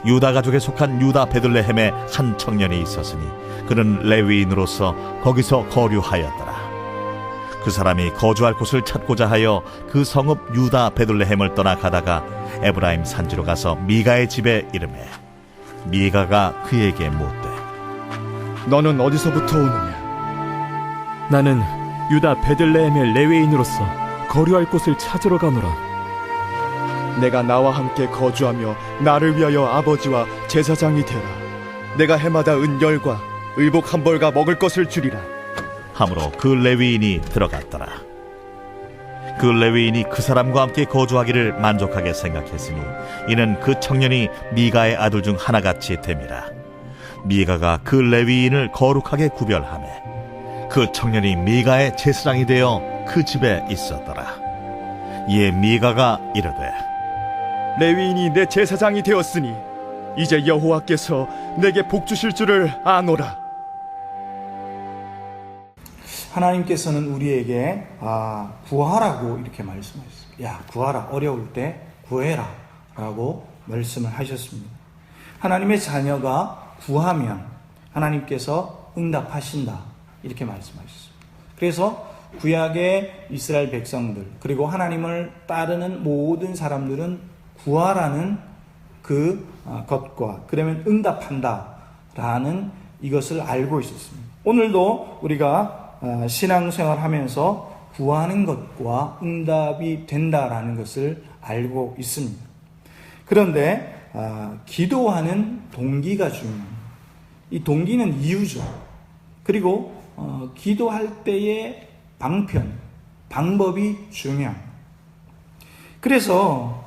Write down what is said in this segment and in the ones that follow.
유다 가족에 속한 유다 베들레헴에 한 청년이 있었으니 그는 레위인으로서 거기서 거류하였더라. 그 사람이 거주할 곳을 찾고자 하여 그 성읍 유다 베들레헴을 떠나 가다가 에브라임 산지로 가서 미가의 집에 이르매 미가가 그에게 묻되 너는 어디서부터 오느냐? 나는 유다 베들레헴의 레위인으로서 거류할 곳을 찾으러 가노라. 내가 나와 함께 거주하며 나를 위하여 아버지와 제사장이 되라. 내가 해마다 은열과 의복 한 벌과 먹을 것을 주리라. 함으로 그 레위인이 들어갔더라. 그 레위인이 그 사람과 함께 거주하기를 만족하게 생각했으니 이는 그 청년이 미가의 아들 중 하나같이 됨이라. 미가가 그 레위인을 거룩하게 구별하매 그 청년이 미가의 제사장이 되어 그 집에 있었더라. 이에 미가가 이르되 레위인이 내 제사장이 되었으니 이제 여호와께서 내게 복 주실 줄을 아노라. 하나님께서는 우리에게 구하라고 이렇게 말씀하셨습니다. 야, 구하라. 어려울 때 구해라 라고 말씀을 하셨습니다. 하나님의 자녀가 구하면 하나님께서 응답하신다 이렇게 말씀하셨습니다. 그래서 구약의 이스라엘 백성들 그리고 하나님을 따르는 모든 사람들은 구하라는 그 것과 그러면 응답한다 라는 이것을 알고 있었습니다. 오늘도 우리가 신앙생활 하면서 구하는 것과 응답이 된다라는 것을 알고 있습니다. 그런데 기도하는 동기가 중요합니다. 이 동기는 이유죠. 그리고 기도할 때의 방법이 중요합니다. 그래서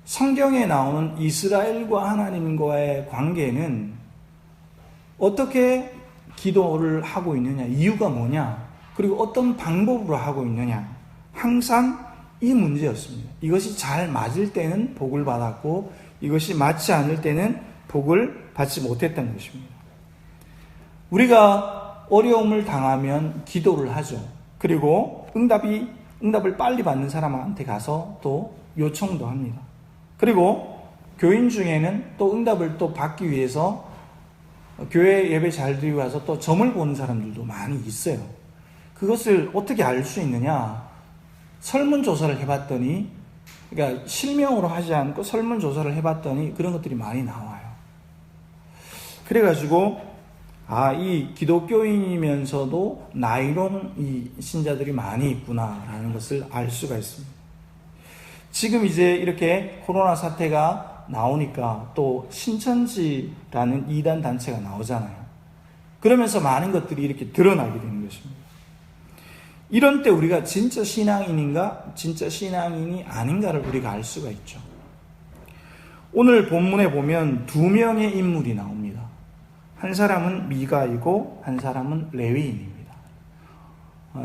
성경에 나오는 이스라엘과 하나님과의 관계는 어떻게 기도를 하고 있느냐, 이유가 뭐냐, 그리고 어떤 방법으로 하고 있느냐, 항상 이 문제였습니다. 이것이 잘 맞을 때는 복을 받았고 이것이 맞지 않을 때는 복을 받지 못했던 것입니다. 우리가 어려움을 당하면 기도를 하죠. 그리고 응답을 빨리 받는 사람한테 가서 또 요청도 합니다. 그리고 교인 중에는 또 응답을 또 받기 위해서 교회 예배 잘 드리고 와서 또 점을 보는 사람들도 많이 있어요. 그것을 어떻게 알 수 있느냐? 설문조사를 해봤더니, 그러니까 실명으로 하지 않고 설문조사를 해봤더니 그런 것들이 많이 나와요. 그래가지고 이 기독교인이면서도 나이론 이 신자들이 많이 있구나라는 것을 알 수가 있습니다. 지금 이제 이렇게 코로나 사태가 나오니까 또 신천지라는 이단 단체가 나오잖아요. 그러면서 많은 것들이 이렇게 드러나게 되는 것입니다. 이런 때 우리가 진짜 신앙인인가, 진짜 신앙인이 아닌가를 우리가 알 수가 있죠. 오늘 본문에 보면 두 명의 인물이 나옵니다. 한 사람은 미가이고 한 사람은 레위인입니다.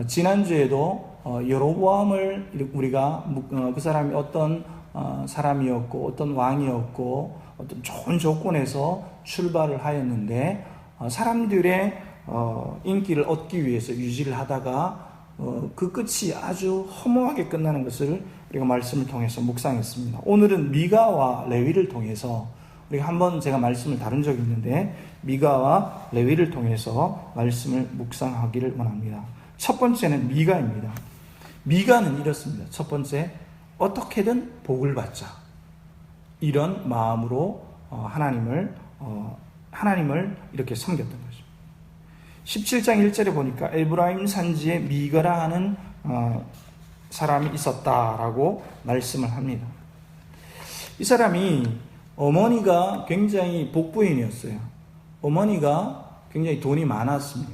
지난주에도 여로보암을 우리가 그 사람이 어떤 사람이었고 어떤 왕이었고 어떤 좋은 조건에서 출발을 하였는데 사람들의 인기를 얻기 위해서 유지를 하다가 그 끝이 아주 허무하게 끝나는 것을 우리가 말씀을 통해서 묵상했습니다. 오늘은 미가와 레위를 통해서 우리가 한번 제가 말씀을 다룬 적이 있는데 미가와 레위를 통해서 말씀을 묵상하기를 원합니다. 첫 번째는 미가입니다. 미가는 이렇습니다. 첫 번째, 어떻게든 복을 받자. 이런 마음으로 하나님을 이렇게 섬겼던 거죠. 17장 1절에 보니까 에브라임 산지에 미가라 하는 사람이 있었다라고 말씀을 합니다. 이 사람이 어머니가 굉장히 복부인이었어요. 어머니가 굉장히 돈이 많았습니다.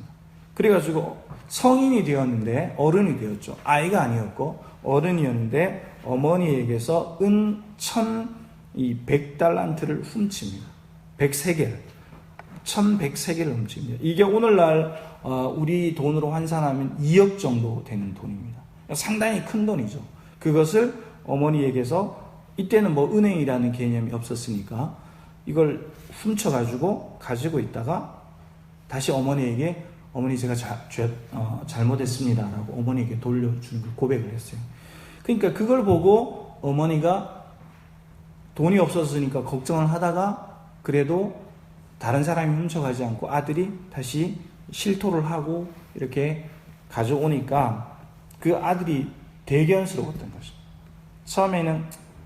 그래가지고 성인이 되었는데 어른이 되었죠. 아이가 아니었고 어른이었는데 어머니에게서 은 1,100달란트를 훔칩니다. 100세겔. 1,100세겔을 훔칩니다. 이게 오늘날 우리 돈으로 환산하면 2억 정도 되는 돈입니다. 상당히 큰 돈이죠. 그것을 어머니에게서 이때는 은행이라는 개념이 없었으니까 이걸 훔쳐가지고 가지고 있다가 다시 어머니에게 어머니 제가 잘못했습니다 라고 어머니에게 돌려주는 걸 고백을 했어요. 그러니까 그걸 보고 어머니가 돈이 없었으니까 걱정을 하다가 그래도 다른 사람이 훔쳐가지 않고 아들이 다시 실토를 하고 이렇게 가져오니까 그 아들이 대견스러웠던 거죠. 처음에는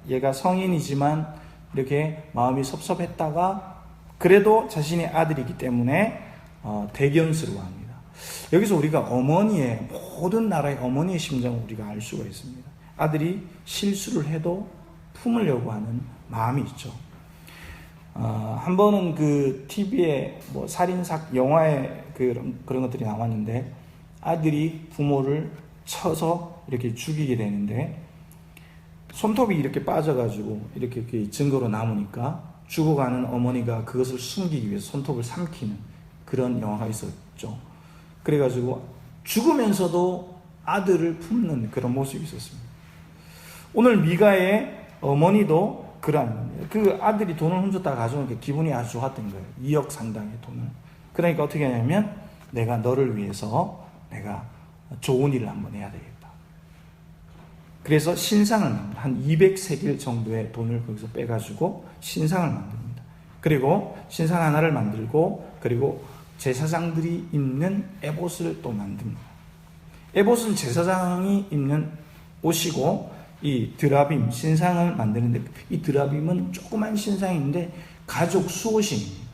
얘가 성인이지만 이렇게 마음이 섭섭했다가 그래도 자신의 아들이기 때문에 대견스러워합니다. 여기서 우리가 어머니의, 모든 나라의 어머니의 심정을 우리가 알 수가 있습니다. 아들이 실수를 해도 품으려고 하는 마음이 있죠. 한 번은 그 TV에 뭐 영화에 그런 것들이 나왔는데 아들이 부모를 쳐서 이렇게 죽이게 되는데 손톱이 이렇게 빠져가지고 이렇게 증거로 남으니까 죽어가는 어머니가 그것을 숨기기 위해서 손톱을 삼키는 그런 영화가 있었죠. 그래가지고 죽으면서도 아들을 품는 그런 모습이 있었습니다. 오늘 미가의 어머니도 그러한 겁니다. 그 아들이 돈을 훔쳤다가 가져오니까 기분이 아주 좋았던 거예요. 2억 상당의 돈을. 그러니까 어떻게 하냐면 내가 너를 위해서 내가 좋은 일을 한번 해야 되겠다. 그래서 신상을 만듭니다. 한 200세겔 정도의 돈을 거기서 빼가지고 신상을 만듭니다. 그리고 신상 하나를 만들고 그리고 제사장들이 입는 에봇을 또 만듭니다. 에봇은 제사장이 입는 옷이고 이 드라빔, 신상을 만드는데 이 드라빔은 조그만 신상인데 가죽 수호신입니다.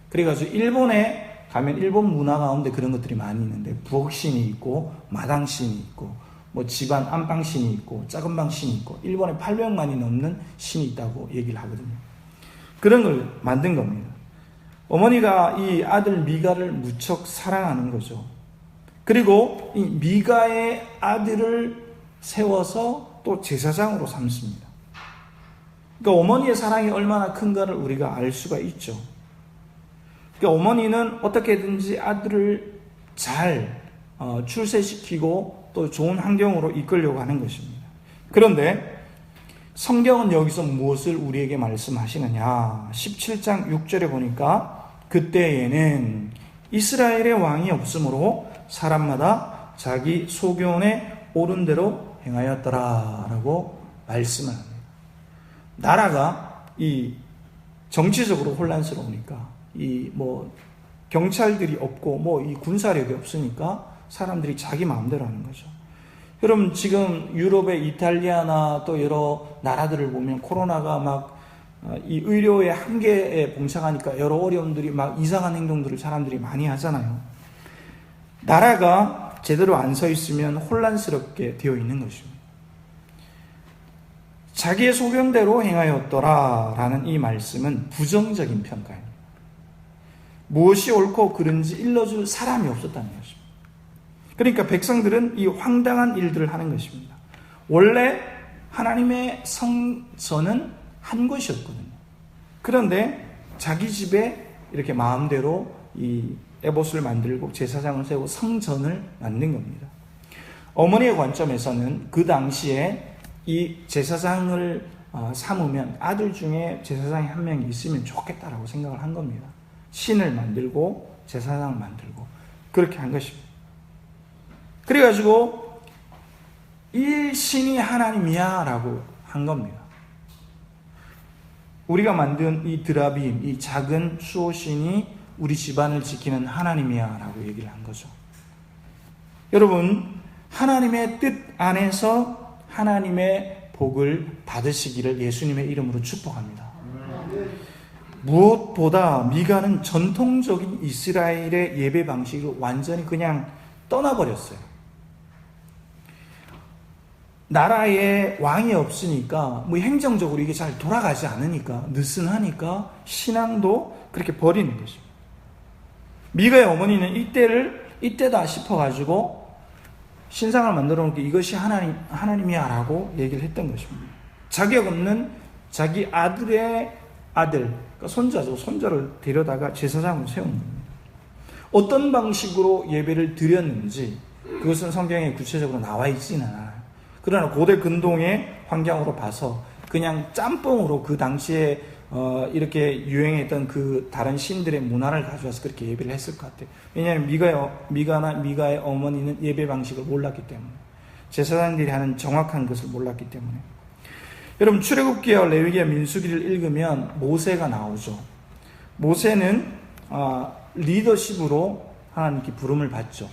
그래가지고 일본에 가면 일본 문화 가운데 그런 것들이 많이 있는데 부엌신이 있고 마당신이 있고 뭐 집안 안방신이 있고 작은 방신이 있고 일본에 800만이 넘는 신이 있다고 얘기를 하거든요. 그런 걸 만든 겁니다. 어머니가 이 아들 미가를 무척 사랑하는 거죠. 그리고 이 미가의 아들을 세워서 또 제사장으로 삼습니다. 그러니까 어머니의 사랑이 얼마나 큰가를 우리가 알 수가 있죠. 그러니까 어머니는 어떻게든지 아들을 잘 출세시키고 또 좋은 환경으로 이끌려고 하는 것입니다. 그런데 성경은 여기서 무엇을 우리에게 말씀하시느냐? 17장 6절에 보니까 그때에는 이스라엘의 왕이 없으므로 사람마다 자기 소견에 옳은 대로 행하였더라 라고 말씀을 합니다. 나라가 이 정치적으로 혼란스러우니까 이 뭐 경찰들이 없고 뭐 이 군사력이 없으니까 사람들이 자기 마음대로 하는 거죠. 여러분 지금 유럽의 이탈리아나 또 여러 나라들을 보면 코로나가 막 이 의료의 한계에 봉착하니까 여러 어려움들이 막 이상한 행동들을 사람들이 많이 하잖아요. 나라가 제대로 안 서 있으면 혼란스럽게 되어 있는 것입니다. 자기의 소견대로 행하였더라 라는 이 말씀은 부정적인 평가입니다. 무엇이 옳고 그른지 일러줄 사람이 없었다는 것입니다. 그러니까 백성들은 이 황당한 일들을 하는 것입니다. 원래 하나님의 성전은 한 곳이었거든요. 그런데 자기 집에 이렇게 마음대로 이 에봇을 만들고 제사장을 세우고 성전을 만든 겁니다. 어머니의 관점에서는 그 당시에 이 제사장을 삼으면 아들 중에 제사장이 한 명이 있으면 좋겠다라고 생각을 한 겁니다. 신을 만들고 제사장을 만들고 그렇게 한 것입니다. 그래가지고 이 신이 하나님이야 라고 한 겁니다. 우리가 만든 이 드라빔, 이 작은 수호신이 우리 집안을 지키는 하나님이야 라고 얘기를 한 거죠. 여러분 하나님의 뜻 안에서 하나님의 복을 받으시기를 예수님의 이름으로 축복합니다. 무엇보다 미가는 전통적인 이스라엘의 예배 방식을 완전히 그냥 떠나버렸어요. 나라에 왕이 없으니까 뭐 행정적으로 이게 잘 돌아가지 않으니까 느슨하니까 신앙도 그렇게 버리는 거죠. 미가의 어머니는 이때다 싶어가지고 신상을 만들어 놓고 이것이 하나님이야 라고 얘기를 했던 것입니다. 자격 없는 자기 아들의 아들, 그러니까 손자죠. 손자를 데려다가 제사장을 세운 겁니다. 어떤 방식으로 예배를 드렸는지 그것은 성경에 구체적으로 나와 있지는 않아요. 그러나 고대 근동의 환경으로 봐서 그냥 짬뽕으로 그 당시에 이렇게 유행했던 그 다른 신들의 문화를 가져와서 그렇게 예배를 했을 것 같아요. 왜냐하면 미가의 어머니는 예배 방식을 몰랐기 때문에 제사장들이 하는 정확한 것을 몰랐기 때문에 여러분 출애굽기와 레위기와 민수기를 읽으면 모세가 나오죠. 모세는 리더십으로 하나님께 부름을 받죠.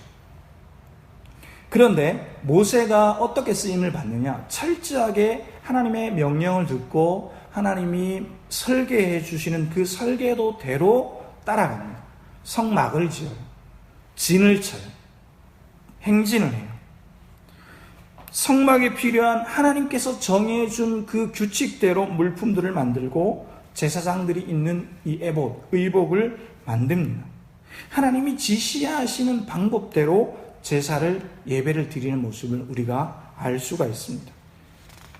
그런데 모세가 어떻게 쓰임을 받느냐? 철저하게 하나님의 명령을 듣고 하나님이 설계해 주시는 그 설계도대로 따라갑니다. 성막을 지어요. 진을 쳐요. 행진을 해요. 성막에 필요한 하나님께서 정해준 그 규칙대로 물품들을 만들고 제사장들이 입는 이 에봇, 의복을 만듭니다. 하나님이 지시하시는 방법대로 제사를, 예배를 드리는 모습을 우리가 알 수가 있습니다.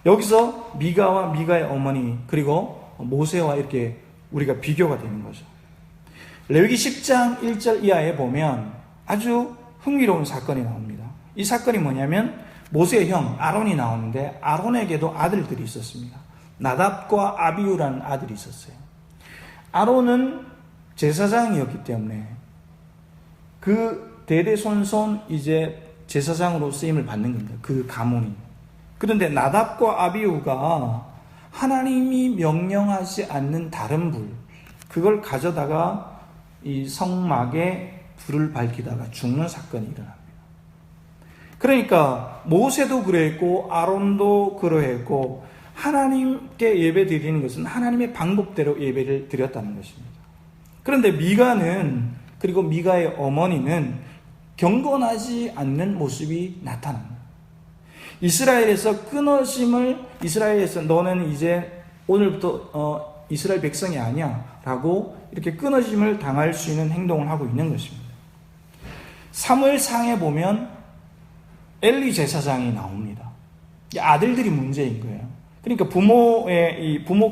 여기서 미가와 미가의 어머니 그리고 모세와 이렇게 우리가 비교가 되는 거죠. 레위기 10장 1절 이하에 보면 아주 흥미로운 사건이 나옵니다. 이 사건이 뭐냐면 모세의 형 아론이 나오는데 아론에게도 아들들이 있었습니다. 나답과 아비후라는 아들이 있었어요. 아론은 제사장이었기 때문에 그 대대손손 이제 제사장으로 쓰임을 받는 겁니다. 그 가문이. 그런데 나답과 아비후가 하나님이 명령하지 않는 다른 불, 그걸 가져다가 이 성막에 불을 밝히다가 죽는 사건이 일어납니다. 그러니까 모세도 그랬고 아론도 그러했고 하나님께 예배 드리는 것은 하나님의 방법대로 예배를 드렸다는 것입니다. 그런데 미가는, 그리고 미가의 어머니는 경건하지 않는 모습이 나타납니다. 이스라엘에서 너는 이제 오늘부터 이스라엘 백성이 아니야 라고 이렇게 끊어짐을 당할 수 있는 행동을 하고 있는 것입니다. 사무엘상에 보면 엘리 제사장이 나옵니다. 아들들이 문제인 거예요. 그러니까 부모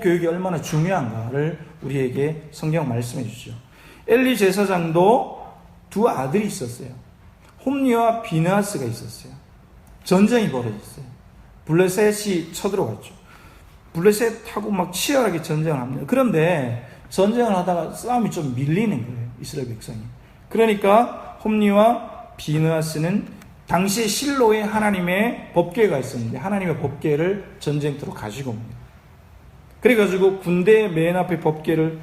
교육이 얼마나 중요한가를 우리에게 성경 말씀해 주죠. 엘리 제사장도 두 아들이 있었어요. 홈리와 비느하스가 있었어요. 전쟁이 벌어졌어요. 블레셋이 쳐들어갔죠. 블레셋하고 막 치열하게 전쟁을 합니다. 그런데 전쟁을 하다가 싸움이 좀 밀리는 거예요. 이스라엘 백성이. 그러니까 홈리와 비느하스는 당시에 실로에 하나님의 법궤가 있었는데 하나님의 법궤를 전쟁터로 가지고 옵니다. 그래가지고 군대의 맨 앞에 법궤를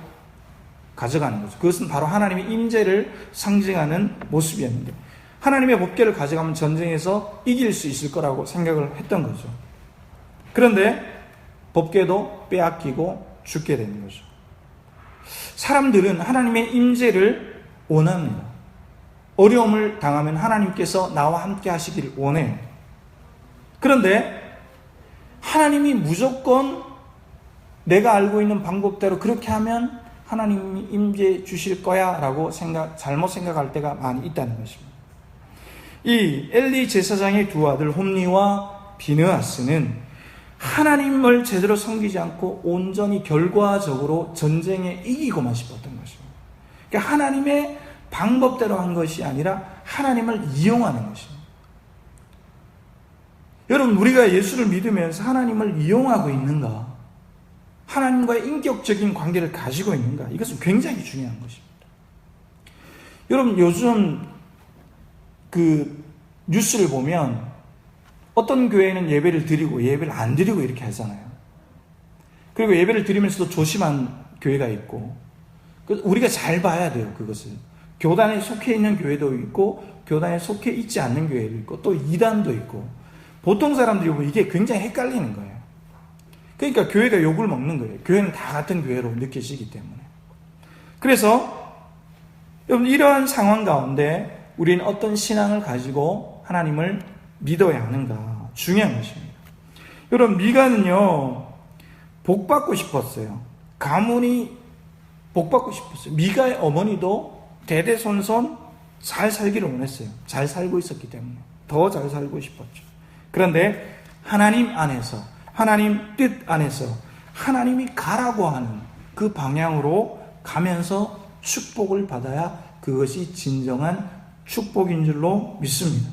가져가는 거죠. 그것은 바로 하나님의 임재를 상징하는 모습이었는데 하나님의 법궤를 가져가면 전쟁에서 이길 수 있을 거라고 생각을 했던 거죠. 그런데 법궤도 빼앗기고 죽게 되는 거죠. 사람들은 하나님의 임재를 원합니다. 어려움을 당하면 하나님께서 나와 함께 하시기를 원해요. 그런데 하나님이 무조건 내가 알고 있는 방법대로 그렇게 하면 하나님이 임재해 주실 거야 라고 잘못 생각할 때가 많이 있다는 것입니다. 이 엘리 제사장의 두 아들 홈리와 비느하스는 하나님을 제대로 섬기지 않고 온전히 결과적으로 전쟁에 이기고만 싶었던 것입니다. 그러니까 하나님의 방법대로 한 것이 아니라 하나님을 이용하는 것입니다. 여러분, 우리가 예수를 믿으면서 하나님을 이용하고 있는가? 하나님과의 인격적인 관계를 가지고 있는가? 이것은 굉장히 중요한 것입니다. 여러분, 요즘 그 뉴스를 보면 어떤 교회는 예배를 드리고 예배를 안 드리고 이렇게 하잖아요. 그리고 예배를 드리면서도 조심한 교회가 있고, 우리가 잘 봐야 돼요, 그것을. 교단에 속해 있는 교회도 있고 교단에 속해 있지 않는 교회도 있고 또 이단도 있고, 보통 사람들이 보면 이게 굉장히 헷갈리는 거예요. 그러니까 교회가 욕을 먹는 거예요. 교회는 다 같은 교회로 느껴지기 때문에. 그래서 여러분, 이러한 상황 가운데 우리는 어떤 신앙을 가지고 하나님을 믿어야 하는가, 중요한 것입니다. 여러분, 미가는요 복받고 싶었어요. 가문이 복받고 싶었어요. 미가의 어머니도 대대손손 잘 살기를 원했어요. 잘 살고 있었기 때문에 더 잘 살고 싶었죠. 그런데 하나님 안에서, 하나님 뜻 안에서 하나님이 가라고 하는 그 방향으로 가면서 축복을 받아야 그것이 진정한 축복인 줄로 믿습니다.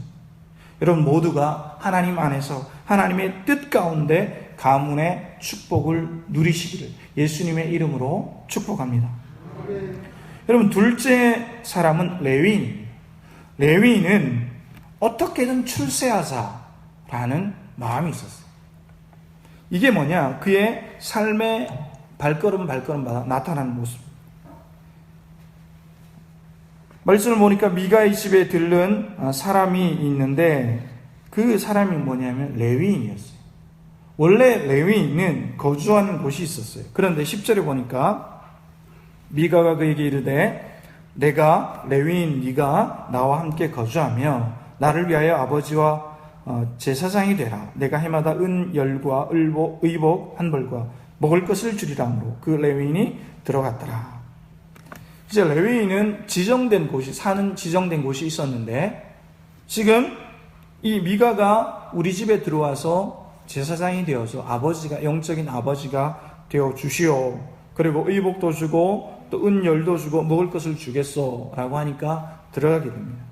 여러분 모두가 하나님 안에서 하나님의 뜻 가운데 가문의 축복을 누리시기를 예수님의 이름으로 축복합니다. 여러분, 둘째 사람은 레위인입니다. 레위인은 어떻게든 출세하자라는 마음이 있었어요. 이게 뭐냐? 그의 삶의 발걸음마다 나타나는 모습. 말씀을 보니까 미가의 집에 들른 사람이 있는데 그 사람이 뭐냐면 레위인이었어요. 원래 레위인은 거주하는 곳이 있었어요. 그런데 10절에 보니까 미가가 그에게 이르되 내가 레위인 네가 나와 함께 거주하며 나를 위하여 아버지와 제사장이 되라. 내가 해마다 은 열과 의복 한 벌과 먹을 것을 주리라 하므로 그 레위인이 들어갔더라. 이제 레위인은 사는 지정된 곳이 있었는데 지금 이 미가가 우리 집에 들어와서 제사장이 되어서 영적인 아버지가 되어 주시오. 그리고 의복도 주고 또 은열도 주고 먹을 것을 주겠소 라고 하니까 들어가게 됩니다.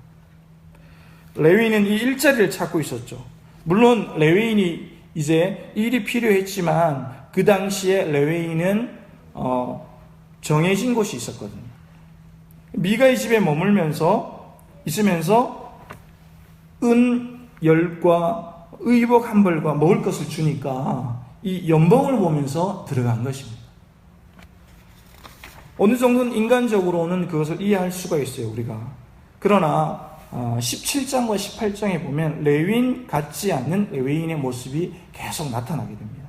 레위인은 이 일자리를 찾고 있었죠. 물론 레위인이 이제 일이 필요했지만 그 당시에 레위인은 정해진 곳이 있었거든요. 미가의 집에 있으면서 열과 의복 한 벌과 먹을 것을 주니까 이 연봉을 보면서 들어간 것입니다. 어느 정도는 인간적으로는 그것을 이해할 수가 있어요, 우리가. 그러나 17장과 18장에 보면 레위인 같지 않는 레위인의 모습이 계속 나타나게 됩니다.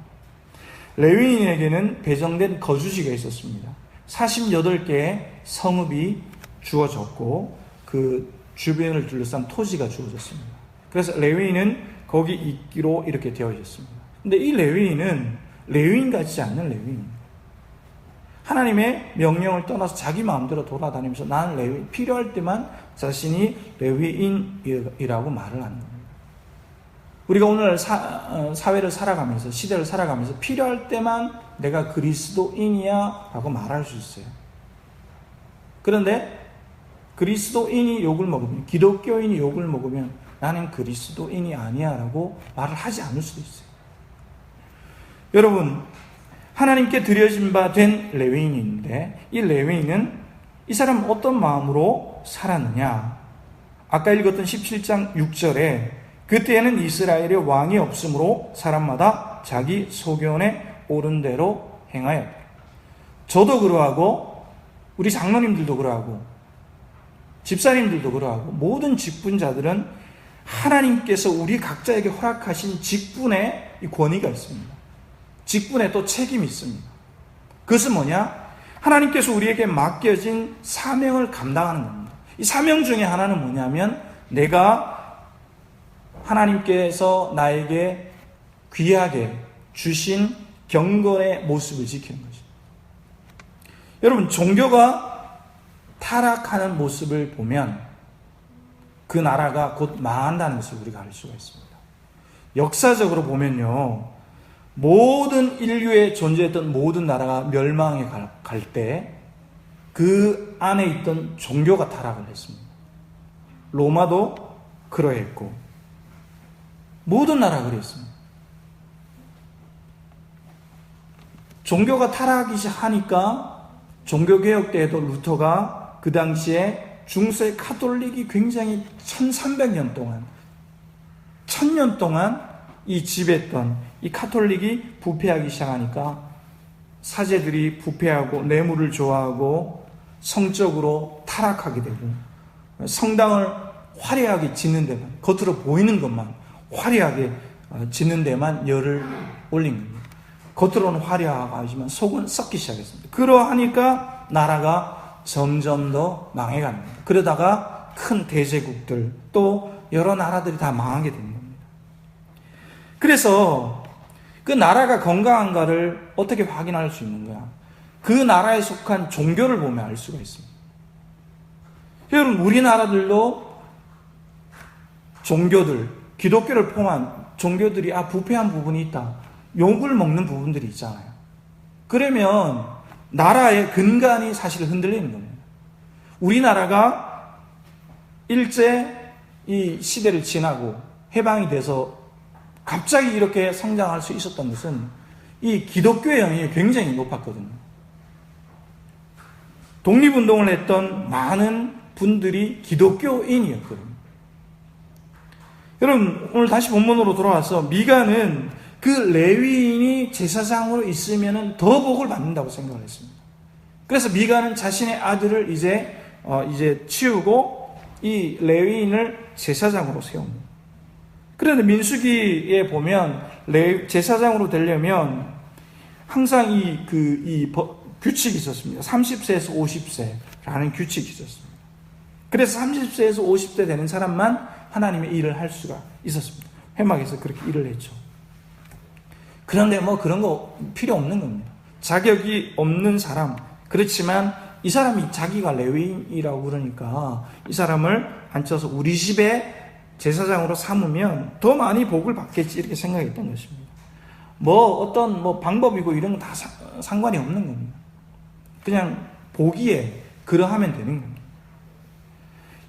레위인에게는 배정된 거주지가 있었습니다. 48개의 성읍이 주어졌고 그 주변을 둘러싼 토지가 주어졌습니다. 그래서 레위인은 거기 있기로 이렇게 되어 있었습니다. 근데 이 레위인은 레위인 같지 않는 레위인입니다. 하나님의 명령을 떠나서 자기 마음대로 돌아다니면서 나는 레위인, 필요할 때만 자신이 레위인이라고 말을 하는 겁니다. 우리가 오늘 사회를 살아가면서, 시대를 살아가면서 필요할 때만 내가 그리스도인이야 라고 말할 수 있어요. 그런데 그리스도인이 욕을 먹으면, 기독교인이 욕을 먹으면 나는 그리스도인이 아니야 라고 말을 하지 않을 수도 있어요. 여러분, 하나님께 드려진 바 된 레위인이 있는데 이 레위인은 이 사람은 어떤 마음으로 살았느냐? 아까 읽었던 17장 6절에 그때에는 이스라엘에 왕이 없으므로 사람마다 자기 소견에 옳은 대로 행하였다. 저도 그러하고 우리 장로님들도 그러하고 집사님들도 그러하고 모든 직분자들은 하나님께서 우리 각자에게 허락하신 직분에 이 권위가 있습니다. 직분에 또 책임이 있습니다. 그것은 뭐냐? 하나님께서 우리에게 맡겨진 사명을 감당하는 겁니다. 이 사명 중에 하나는 뭐냐면 내가 하나님께서 나에게 귀하게 주신 경건의 모습을 지키는 것입니다. 여러분, 종교가 타락하는 모습을 보면 그 나라가 곧 망한다는 것을 우리가 알 수가 있습니다. 역사적으로 보면요, 모든 인류에 존재했던 모든 나라가 멸망에 갈 때 그 안에 있던 종교가 타락을 했습니다. 로마도 그러했고 모든 나라가 그랬습니다. 종교가 타락하기 시작하니까 종교개혁 때에도 루터가 그 당시에 중세 카톨릭이 굉장히 1300년 동안 1000년 동안 이 지배했던 이 카톨릭이 부패하기 시작하니까 사제들이 부패하고 뇌물을 좋아하고 성적으로 타락하게 되고 성당을 화려하게 짓는 데만, 겉으로 보이는 것만 화려하게 짓는 데만 열을 올린 겁니다. 겉으로는 화려하지만 속은 썩기 시작했습니다. 그러하니까 나라가 점점 더 망해갑니다. 그러다가 큰 대제국들 또 여러 나라들이 다 망하게 됩니다. 그래서 그 나라가 건강한가를 어떻게 확인할 수 있는 거야? 그 나라에 속한 종교를 보면 알 수가 있습니다. 여러분, 우리나라들도 종교들, 기독교를 포함한 종교들이 부패한 부분이 있다. 욕을 먹는 부분들이 있잖아요. 그러면 나라의 근간이 사실 흔들리는 겁니다. 우리나라가 일제 이 시대를 지나고 해방이 돼서 갑자기 이렇게 성장할 수 있었던 것은 이 기독교의 영향이 굉장히 높았거든요. 독립운동을 했던 많은 분들이 기독교인이었거든요. 여러분, 오늘 다시 본문으로 돌아와서 미가는 그 레위인이 제사장으로 있으면 더 복을 받는다고 생각을 했습니다. 그래서 미가는 자신의 아들을 이제 치우고 이 레위인을 제사장으로 세웁니다. 그런데 민수기에 보면 제사장으로 되려면 항상 규칙이 있었습니다. 30세에서 50세라는 규칙이 있었습니다. 그래서 30세에서 50세 되는 사람만 하나님의 일을 할 수가 있었습니다. 회막에서 그렇게 일을 했죠. 그런데 뭐 그런 거 필요 없는 겁니다. 자격이 없는 사람, 그렇지만 이 사람이 자기가 레위인이라고 그러니까 이 사람을 앉혀서 우리 집에 제사장으로 삼으면 더 많이 복을 받겠지, 이렇게 생각했던 것입니다. 어떤 방법이고 이런 건 다 상관이 없는 겁니다. 그냥 보기에 그러하면 되는 겁니다.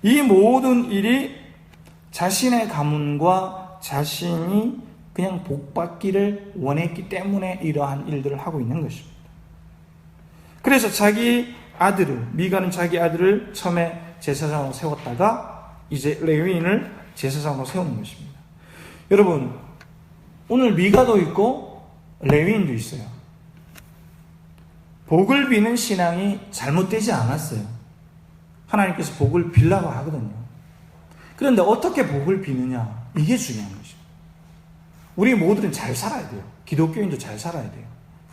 이 모든 일이 자신의 가문과 자신이 그냥 복받기를 원했기 때문에 이러한 일들을 하고 있는 것입니다. 그래서 미가는 자기 아들을 처음에 제사장으로 세웠다가 이제 레위인을 제사장으로 세우는 것입니다. 여러분, 오늘 미가도 있고 레위인도 있어요. 복을 비는 신앙이 잘못되지 않았어요. 하나님께서 복을 빌라고 하거든요. 그런데 어떻게 복을 비느냐, 이게 중요한 것입니다. 우리 모두는 잘 살아야 돼요. 기독교인도 잘 살아야 돼요.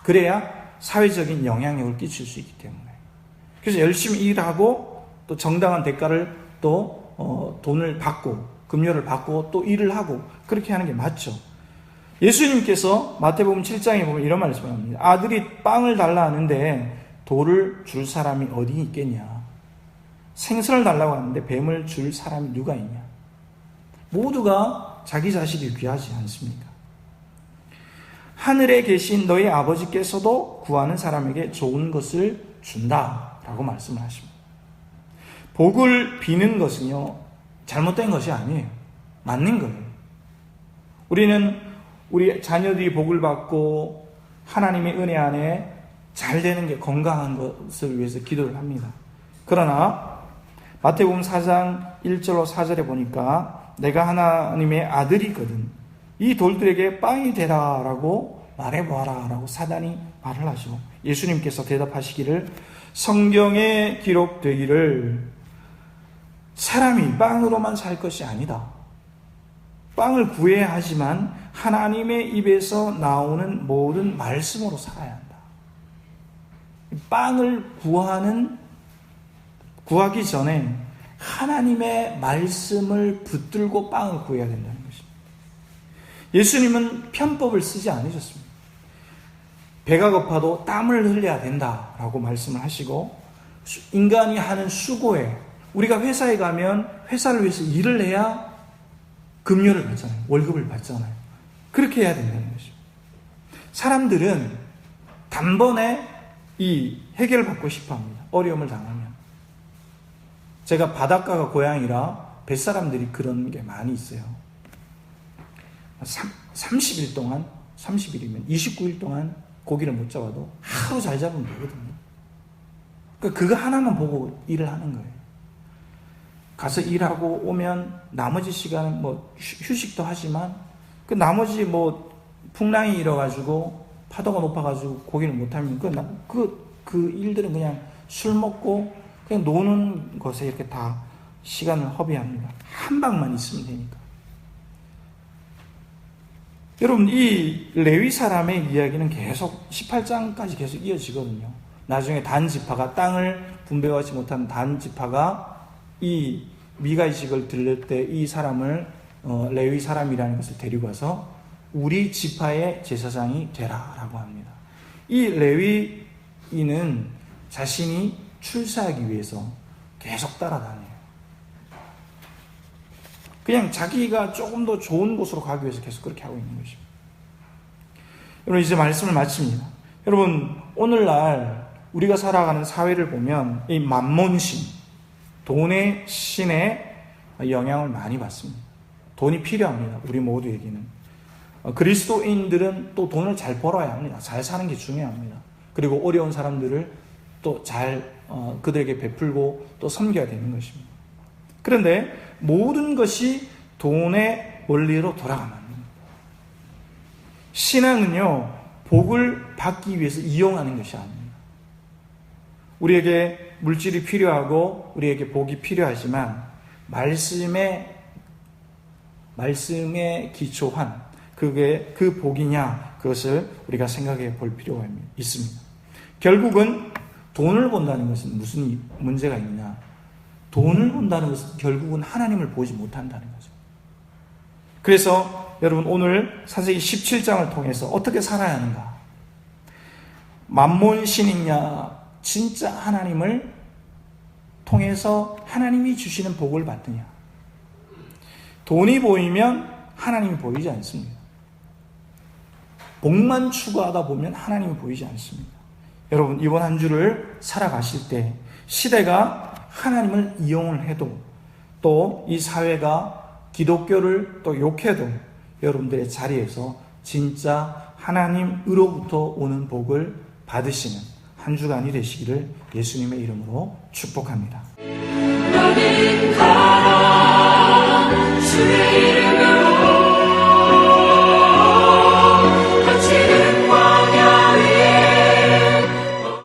그래야 사회적인 영향력을 끼칠 수 있기 때문에. 그래서 열심히 일하고 또 정당한 대가를 또 돈을 받고 급료를 받고 또 일을 하고 그렇게 하는 게 맞죠. 예수님께서 마태복음 7장에 보면 이런 말씀을 합니다. 아들이 빵을 달라 하는데 돌을 줄 사람이 어디 있겠냐. 생선을 달라고 하는데 뱀을 줄 사람이 누가 있냐. 모두가 자기 자식이 귀하지 않습니까? 하늘에 계신 너희 아버지께서도 구하는 사람에게 좋은 것을 준다라고 말씀을 하십니다. 복을 비는 것은요, 잘못된 것이 아니에요. 맞는 거예요. 우리는 우리 자녀들이 복을 받고 하나님의 은혜 안에 잘 되는 게, 건강한 것을 위해서 기도를 합니다. 그러나 마태복음 4장 1절로 4절에 보니까 내가 하나님의 아들이거든 이 돌들에게 빵이 되라 라고 말해보아라 라고 사단이 말을 하죠. 예수님께서 대답하시기를 성경에 기록되기를 사람이 빵으로만 살 것이 아니다. 빵을 구해야 하지만 하나님의 입에서 나오는 모든 말씀으로 살아야 한다. 빵을 구하기 전에 하나님의 말씀을 붙들고 빵을 구해야 된다는 것입니다. 예수님은 편법을 쓰지 않으셨습니다. 배가 고파도 땀을 흘려야 된다라고 말씀을 하시고, 인간이 하는 수고에, 우리가 회사에 가면 회사를 위해서 일을 해야 급료를 받잖아요. 월급을 받잖아요. 그렇게 해야 된다는 것입니다. 사람들은 단번에 이 해결을 받고 싶어 합니다. 어려움을 당하면. 제가 바닷가가 고향이라 뱃사람들이 그런 게 많이 있어요. 30일 동안, 30일이면 29일 동안 고기를 못 잡아도 하루 잘 잡으면 되거든요. 그러니까 그거 하나만 보고 일을 하는 거예요. 가서 일하고 오면 나머지 시간은 휴식도 하지만 그 나머지 풍랑이 일어가지고 파도가 높아가지고 고기를 못하면 그 일들은 그냥 술 먹고 그냥 노는 것에 이렇게 다 시간을 허비합니다. 한 방만 있으면 되니까. 여러분, 이 레위 사람의 이야기는 계속 18장까지 계속 이어지거든요. 나중에 단 지파가, 땅을 분배하지 못한 단 지파가 이 미가의 직을 들을 때 이 사람을 레위 사람이라는 것을 데리고 와서 우리 지파의 제사장이 되라라고 합니다. 이 레위인은 자신이 출세하기 위해서 계속 따라다녀요. 그냥 자기가 조금 더 좋은 곳으로 가기 위해서 계속 그렇게 하고 있는 것입니다. 여러분, 이제 말씀을 마칩니다. 여러분, 오늘날 우리가 살아가는 사회를 보면 이 만몬신, 돈의 신의 영향을 많이 받습니다. 돈이 필요합니다. 우리 모두에게는. 그리스도인들은 또 돈을 잘 벌어야 합니다. 잘 사는 게 중요합니다. 그리고 어려운 사람들을 또 잘 그들에게 베풀고 또 섬겨야 되는 것입니다. 그런데 모든 것이 돈의 원리로 돌아가면 안 됩니다. 신앙은요, 복을 받기 위해서 이용하는 것이 아닙니다. 우리에게 물질이 필요하고 우리에게 복이 필요하지만 말씀에 기초한 그게 그 복이냐, 그것을 우리가 생각해 볼 필요가 있습니다. 결국은 돈을 본다는 것은 무슨 문제가 있느냐? 돈을 본다는 것은 결국은 하나님을 보지 못한다는 거죠. 그래서 여러분, 오늘 창세기 17장을 통해서 어떻게 살아야 하는가? 만몬신이냐, 진짜 하나님을 통해서 하나님이 주시는 복을 받느냐? 돈이 보이면 하나님이 보이지 않습니다. 복만 추구하다 보면 하나님이 보이지 않습니다. 여러분, 이번 한 주를 살아가실 때 시대가 하나님을 이용을 해도, 또 이 사회가 기독교를 또 욕해도 여러분들의 자리에서 진짜 하나님으로부터 오는 복을 받으시는 한 주간이 되시기를 예수님의 이름으로 축복합니다. 나는 가라